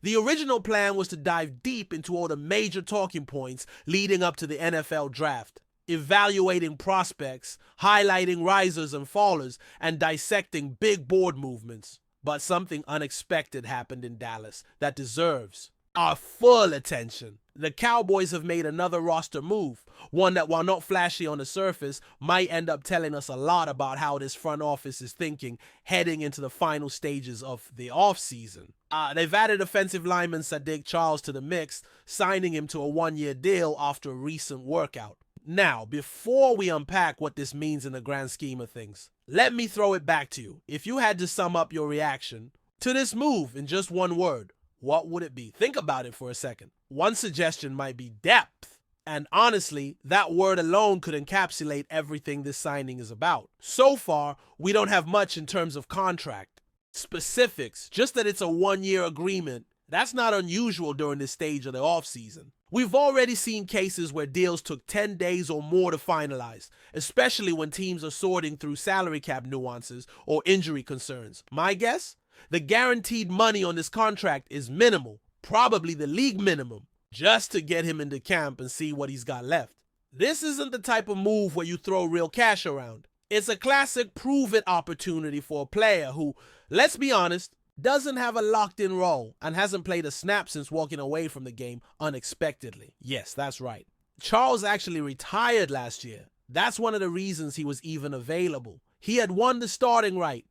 The original plan was to dive deep into all the major talking points leading up to the NFL draft, evaluating prospects, highlighting risers and fallers, and dissecting big board movements. But something unexpected happened in Dallas that deserves our full attention. The Cowboys have made another roster move, one that, while not flashy on the surface, might end up telling us a lot about how this front office is thinking heading into the final stages of the offseason. They've added offensive lineman Sadique to the mix, signing him to a one-year deal after a recent workout. Now, before we unpack what this means in the grand scheme of things, let me throw it back to you. If you had to sum up your reaction to this move in just one word, what would it be? Think about it for a second. One suggestion might be depth. And honestly, that word alone could encapsulate everything this signing is about. So far, we don't have much in terms of contract specifics, just that it's a one-year agreement. That's not unusual during this stage of the offseason. We've already seen cases where deals took 10 days or more to finalize, especially when teams are sorting through salary cap nuances or injury concerns. My guess? The guaranteed money on this contract is minimal, probably the league minimum, just to get him into camp and see what he's got left. This isn't the type of move where you throw real cash around. It's a classic prove-it opportunity for a player who, let's be honest, doesn't have a locked-in role and hasn't played a snap since walking away from the game unexpectedly. Yes, that's right. Charles actually retired last year. That's one of the reasons he was even available. He had won the starting right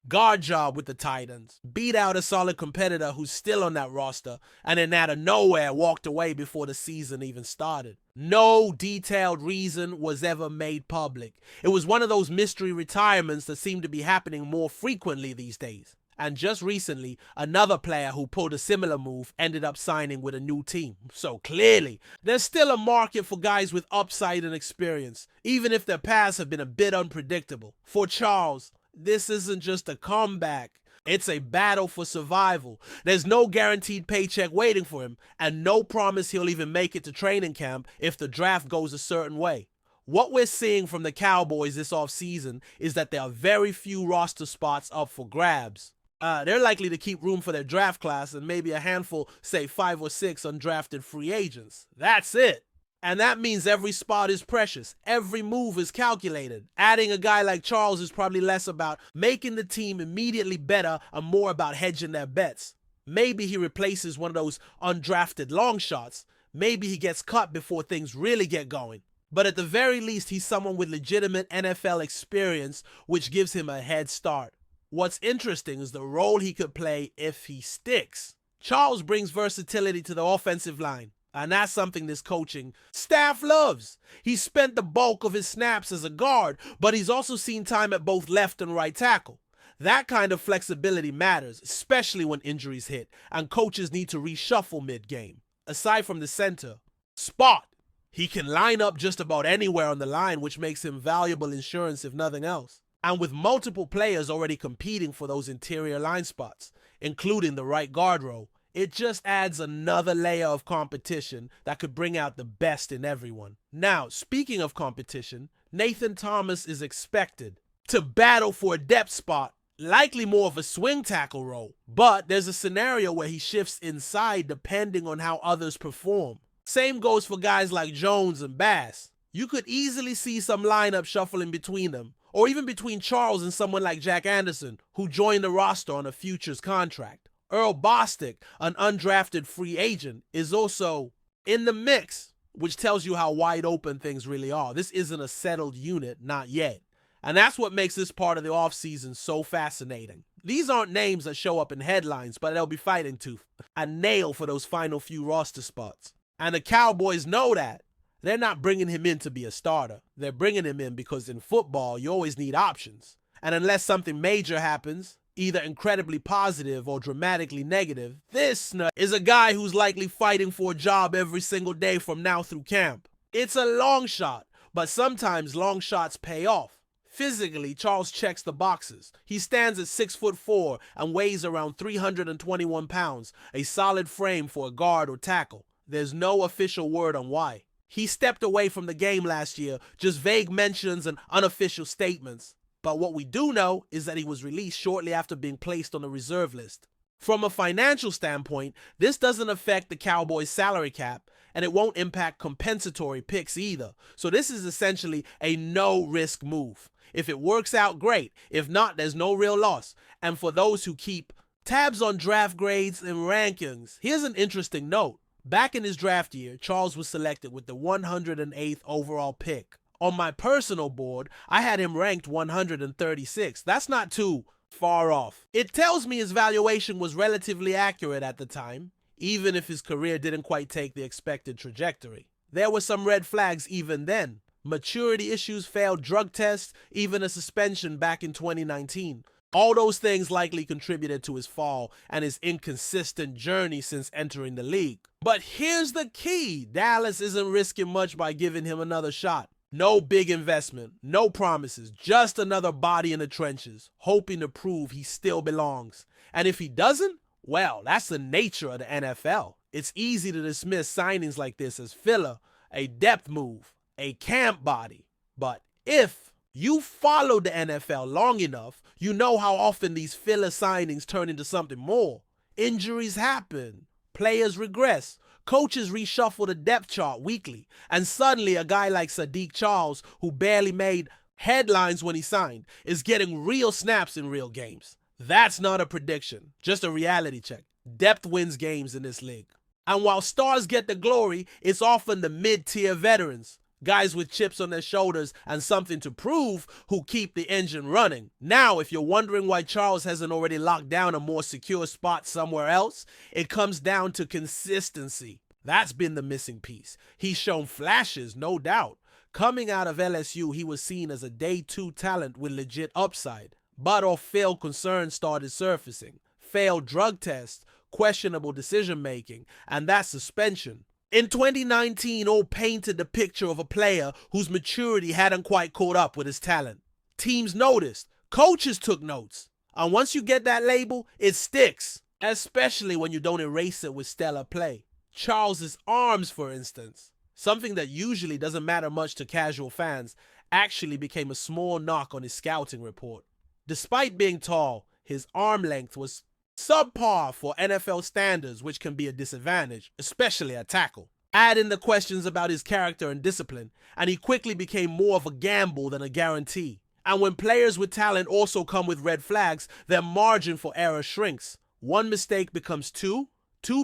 guard job with the Titans, beat out a solid competitor who's still on that roster, and then out of nowhere walked away before the season even started. No detailed reason was ever made public. It was one of those mystery retirements that seem to be happening more frequently these days. And just recently, another player who pulled a similar move ended up signing with a new team. So clearly, there's still a market for guys with upside and experience, even if their paths have been a bit unpredictable. For Charles, this isn't just a comeback. It's a battle for survival. There's no guaranteed paycheck waiting for him, and no promise he'll even make it to training camp if the draft goes a certain way. What we're seeing from the Cowboys this offseason is that there are very few roster spots up for grabs. They're likely to keep room for their draft class and maybe a handful, say 5 or 6 undrafted free agents. That's it. And that means every spot is precious. Every move is calculated. Adding a guy like Charles is probably less about making the team immediately better and more about hedging their bets. Maybe he replaces one of those undrafted long shots. Maybe he gets cut before things really get going. But at the very least, he's someone with legitimate NFL experience, which gives him a head start. What's interesting is the role he could play if he sticks. Charles brings versatility to the offensive line, and that's something this coaching staff loves. He's spent the bulk of his snaps as a guard, but he's also seen time at both left and right tackle. That kind of flexibility matters, especially when injuries hit and coaches need to reshuffle mid-game. Aside from the center spot, he can line up just about anywhere on the line, which makes him valuable insurance if nothing else. And with multiple players already competing for those interior line spots, including the right guard row, it just adds another layer of competition that could bring out the best in everyone. Now, speaking of competition, Nathan Thomas is expected to battle for a depth spot, likely more of a swing tackle role. But there's a scenario where he shifts inside depending on how others perform. Same goes for guys like Jones and Bass. You could easily see some lineup shuffling between them, or even between Charles and someone like Jack Anderson, who joined the roster on a futures contract. Earl Bostic, an undrafted free agent, is also in the mix, which tells you how wide open things really are. This isn't a settled unit, not yet. And that's what makes this part of the offseason so fascinating. These aren't names that show up in headlines, but they'll be fighting tooth and nail for those final few roster spots. And the Cowboys know that. They're not bringing him in to be a starter. They're bringing him in because in football, you always need options. And unless something major happens, either incredibly positive or dramatically negative, this nut is a guy who's likely fighting for a job every single day from now through camp. It's a long shot, but sometimes long shots pay off. Physically, Charles checks the boxes. He stands at 6'4" and weighs around 321 pounds, a solid frame for a guard or tackle. There's no official word on why. He stepped away from the game last year, just vague mentions and unofficial statements. But what we do know is that he was released shortly after being placed on the reserve list. From a financial standpoint, this doesn't affect the Cowboys' salary cap, and it won't impact compensatory picks either. So this is essentially a no-risk move. If it works out, great. If not, there's no real loss. And for those who keep tabs on draft grades and rankings, here's an interesting note. Back in his draft year, Charles was selected with the 108th overall pick. On my personal board, I had him ranked 136. That's not too far off. It tells me his valuation was relatively accurate at the time, even if his career didn't quite take the expected trajectory. There were some red flags even then. Maturity issues, failed drug tests, even a suspension back in 2019. All those things likely contributed to his fall and his inconsistent journey since entering the league. But here's the key. Dallas isn't risking much by giving him another shot. No big investment, no promises, just another body in the trenches, hoping to prove he still belongs. And if he doesn't, well, that's the nature of the NFL. It's easy to dismiss signings like this as filler, a depth move, a camp body. But if you follow the NFL long enough, you know how often these filler signings turn into something more. Injuries happen, players regress, coaches reshuffle the depth chart weekly, and suddenly a guy like Sadique Charles, who barely made headlines when he signed, is getting real snaps in real games. That's not a prediction, just a reality check. Depth wins games in this league. And while stars get the glory, it's often the mid-tier veterans, guys with chips on their shoulders and something to prove, who keep the engine running. Now, if you're wondering why Charles hasn't already locked down a more secure spot somewhere else, it comes down to consistency. That's been the missing piece. He's shown flashes, no doubt. Coming out of LSU, he was seen as a day 2 talent with legit upside. But off-field concerns started surfacing. Failed drug tests, questionable decision-making, and that suspension. In 2019, all painted the picture of a player whose maturity hadn't quite caught up with his talent. Teams noticed, coaches took notes, and once you get that label, it sticks, especially when you don't erase it with stellar play. Charles's arms, for instance, something that usually doesn't matter much to casual fans, actually became a small knock on his scouting report. Despite being tall, his arm length was subpar for NFL standards, which can be a disadvantage, especially at tackle. Add in the questions about his character and discipline, and he quickly became more of a gamble than a guarantee. And when players with talent also come with red flags, their margin for error shrinks. One mistake becomes two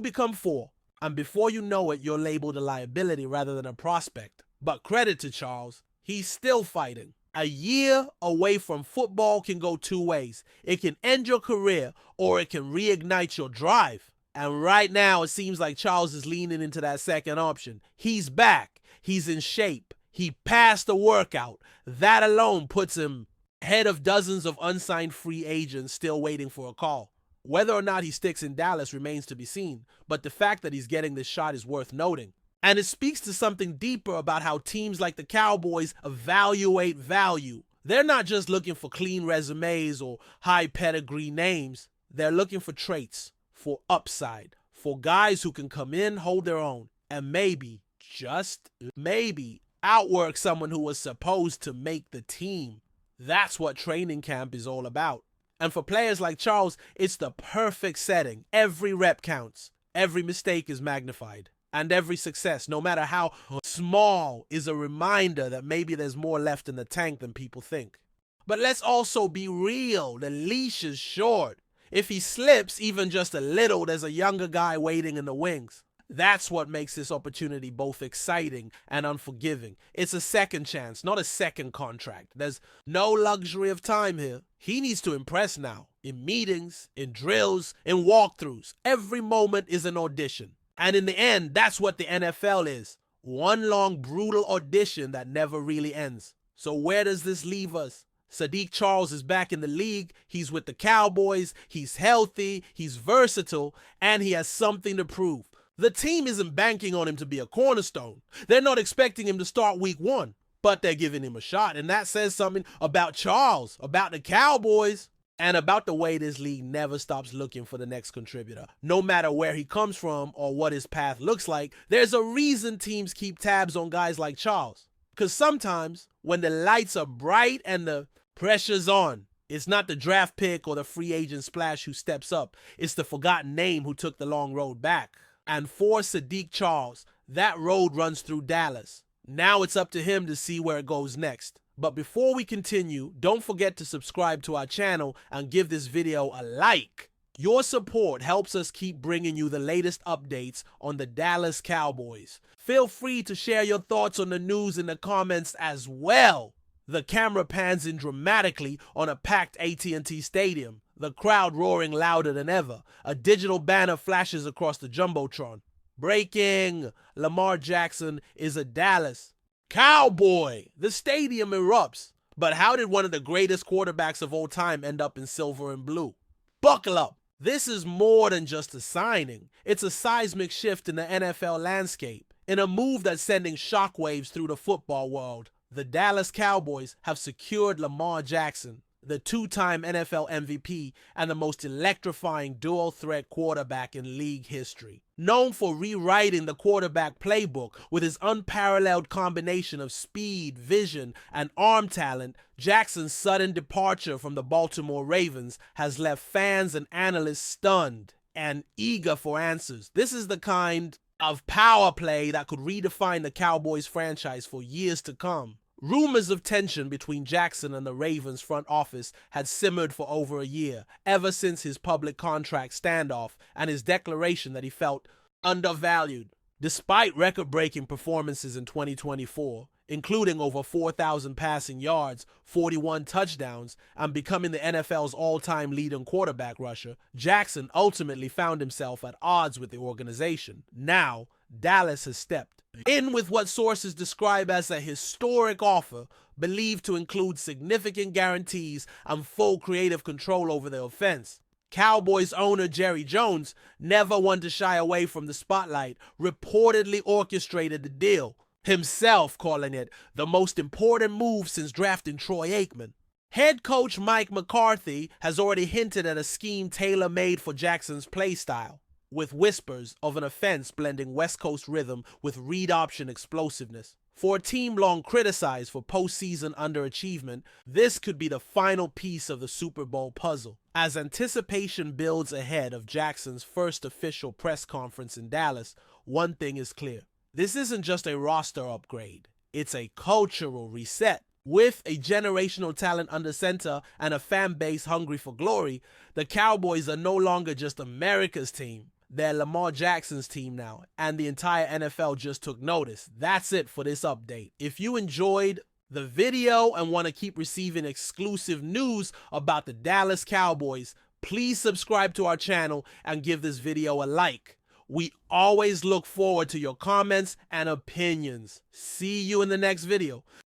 become four, and before you know it, you're labeled a liability rather than a prospect. But credit to Charles, he's still fighting. A year away from football can go two ways. It can end your career, or it can reignite your drive. And right now, it seems like Charles is leaning into that second option. He's back. He's in shape. He passed the workout. That alone puts him ahead of dozens of unsigned free agents still waiting for a call. Whether or not he sticks in Dallas remains to be seen, but the fact that he's getting this shot is worth noting. And it speaks to something deeper about how teams like the Cowboys evaluate value. They're not just looking for clean resumes or high pedigree names. They're looking for traits, for upside, for guys who can come in, hold their own, and maybe, just maybe, outwork someone who was supposed to make the team. That's what training camp is all about. And for players like Charles, it's the perfect setting. Every rep counts. Every mistake is magnified. And every success, no matter how small, is a reminder that maybe there's more left in the tank than people think. But let's also be real. The leash is short. If he slips even just a little, there's a younger guy waiting in the wings. That's what makes this opportunity both exciting and unforgiving. It's a second chance, not a second contract. There's no luxury of time here. He needs to impress now. In meetings, in drills, in walkthroughs. Every moment is an audition. And in the end, that's what the NFL is. One long, brutal audition that never really ends. So where does this leave us? Sadique Charles is back in the league. He's with the Cowboys. He's healthy. He's versatile. And he has something to prove. The team isn't banking on him to be a cornerstone. They're not expecting him to start week 1. But they're giving him a shot. And that says something about Charles, about the Cowboys, and about the way this league never stops looking for the next contributor. No matter where he comes from or what his path looks like, there's a reason teams keep tabs on guys like Charles. Because sometimes, when the lights are bright and the pressure's on, It's not the draft pick or the free agent splash who steps up. It's the forgotten name who took the long road back. And for Sadique Charles, that road runs through Dallas. Now it's up to him to see where it goes next. But before we continue, don't forget to subscribe to our channel and give this video a like. Your support helps us keep bringing you the latest updates on the Dallas Cowboys. Feel free to share your thoughts on the news in the comments as well. The camera pans in dramatically on a packed AT&T Stadium, the crowd roaring louder than ever. A digital banner flashes across the Jumbotron. Breaking! Lamar Jackson is a Dallas Cowboy! The stadium erupts. But how did one of the greatest quarterbacks of all time end up in silver and blue? Buckle up! This is more than just a signing. It's a seismic shift in the NFL landscape. In a move that's sending shockwaves through the football world, the Dallas Cowboys have secured Lamar Jackson, the two-time NFL MVP and the most electrifying dual-threat quarterback in league history. Known for rewriting the quarterback playbook with his unparalleled combination of speed, vision, and arm talent, Jackson's sudden departure from the Baltimore Ravens has left fans and analysts stunned and eager for answers. This is the kind of power play that could redefine the Cowboys franchise for years to come. Rumors of tension between Jackson and the Ravens front office had simmered for over a year, ever since his public contract standoff and his declaration that he felt undervalued. Despite record-breaking performances in 2024, including over 4,000 passing yards, 41 touchdowns, and becoming the NFL's all-time leading quarterback rusher, Jackson ultimately found himself at odds with the organization. Now, Dallas has stepped in with what sources describe as a historic offer, believed to include significant guarantees and full creative control over the offense. Cowboys owner Jerry Jones, never one to shy away from the spotlight, reportedly orchestrated the deal, himself calling it the most important move since drafting Troy Aikman. Head coach Mike McCarthy has already hinted at a scheme tailor-made for Jackson's play style, with whispers of an offense blending West Coast rhythm with read option explosiveness. For a team long criticized for postseason underachievement, this could be the final piece of the Super Bowl puzzle. As anticipation builds ahead of Jackson's first official press conference in Dallas, one thing is clear. This isn't just a roster upgrade, it's a cultural reset. With a generational talent under center and a fan base hungry for glory, the Cowboys are no longer just America's team. They're Lamar Jackson's team now, and the entire NFL just took notice. That's it for this update. If you enjoyed the video and want to keep receiving exclusive news about the Dallas Cowboys, please subscribe to our channel and give this video a like. We always look forward to your comments and opinions. See you in the next video.